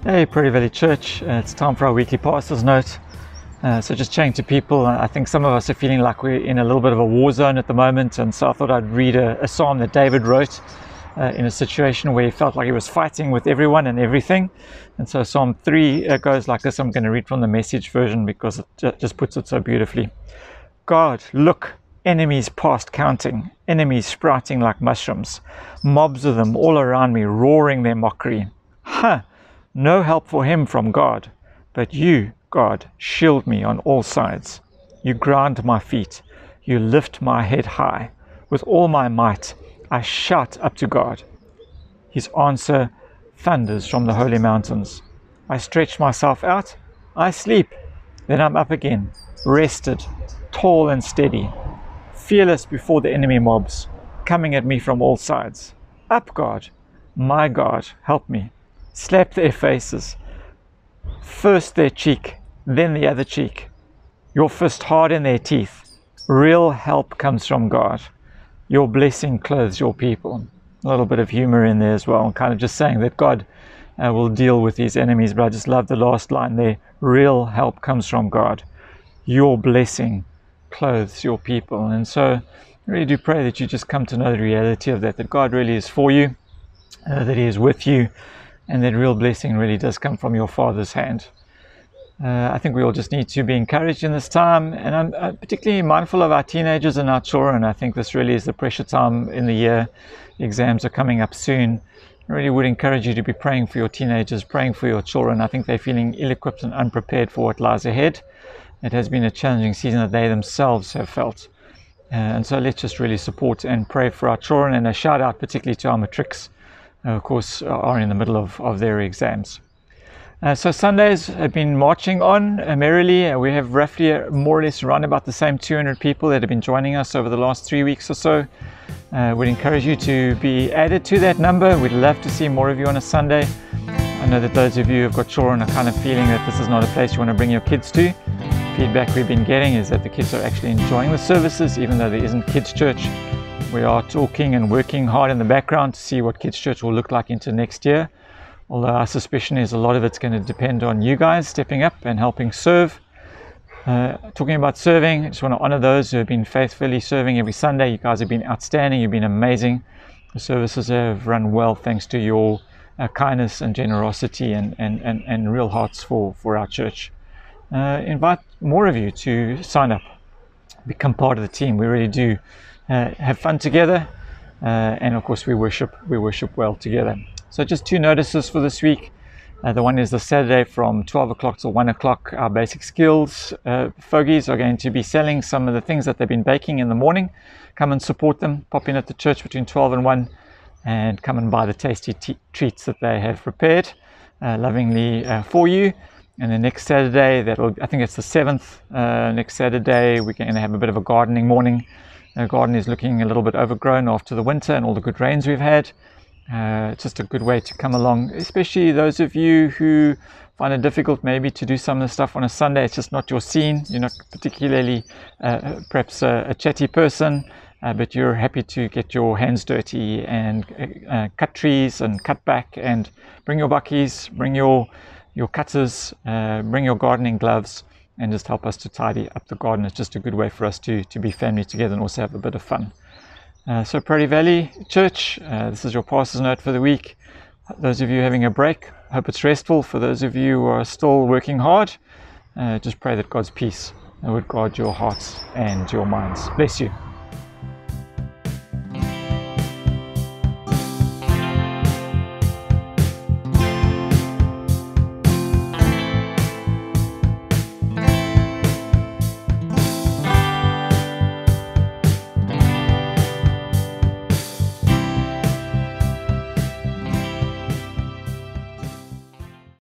Hey, Protea Valley Church. It's time for our weekly pastor's note. So just chatting to people, I think some of us are feeling like we're in a little bit of a war zone at the moment, and so I thought I'd read a psalm that David wrote in a situation where he felt like he was fighting with everyone and everything. And so Psalm 3 goes like this. I'm going to read from the Message version because it just puts it so beautifully. God, look, enemies past counting, enemies sprouting like mushrooms, mobs of them all around me roaring their mockery. No help for him from God, but you, God, shield me on all sides. You ground my feet, you lift my head high. With all my might, I shout up to God. His answer thunders from the holy mountains. I stretch myself out, I sleep, then I'm up again, rested, tall and steady, fearless before the enemy mobs, coming at me from all sides. Up, God, my God, help me. Slap their faces, first their cheek, then the other cheek. Your fist hard in their teeth. Real help comes from God. Your blessing clothes your people. A little bit of humor in there as well, and kind of just saying that God will deal with these enemies. But I just love the last line there. Real help comes from God. Your blessing clothes your people. And so I really do pray that you just come to know the reality of that God really is for you, that He is with you, and that real blessing really does come from your Father's hand. I think we all just need to be encouraged in this time, and I'm particularly mindful of our teenagers and our children. I think this really is the pressure time in the year. The exams are coming up soon. I really would encourage you to be praying for your teenagers, praying for your children. I think they're feeling ill-equipped and unprepared for what lies ahead. It has been a challenging season that they themselves have felt. And so let's just really support and pray for our children, and a shout out particularly to our matrics, of course, are in the middle of their exams. So Sundays have been marching on merrily. We have roughly more or less around about the same 200 people that have been joining us over the last 3 weeks or so. We'd encourage you to be added to that number. We'd love to see more of you on a Sunday. I know that those of you who have got children are kind of feeling that this is not a place you want to bring your kids to. Feedback we've been getting is that the kids are actually enjoying the services, even though there isn't kids church. We are talking and working hard in the background to see what kids church will look like into next year. Although our suspicion is a lot of it's going to depend on you guys stepping up and helping serve. Talking about serving, I just want to honor those who have been faithfully serving every Sunday. You guys have been outstanding. You've been amazing. The services have run well thanks to your kindness and generosity and real hearts for our church. Invite more of you to sign up, become part of the team. We really do have fun together, and of course we worship well together. So just 2 notices for this week. The one is the Saturday from 12 o'clock till 1 o'clock. Our basic skills fogies are going to be selling some of the things that they've been baking in the morning. Come and support them. Pop in at the church between 12 and 1 and come and buy the tasty treats that they have prepared lovingly for you. And the next Saturday, I think it's the 7th, next Saturday, we're going to have a bit of a gardening morning. The garden is looking a little bit overgrown after the winter and all the good rains we've had. It's just a good way to come along, especially those of you who find it difficult maybe to do some of the stuff on a Sunday. It's just not your scene. You're not particularly perhaps a chatty person, but you're happy to get your hands dirty and cut trees and cut back and bring your buckies, bring your cutters, bring your gardening gloves, and just help us to tidy up the garden. It's just a good way for us to be family together and also have a bit of fun. So Protea Valley Church, this is your pastor's note for the week. Those of you having a break, hope it's restful. For those of you who are still working hard, just pray that God's peace would guard your hearts and your minds. Bless you.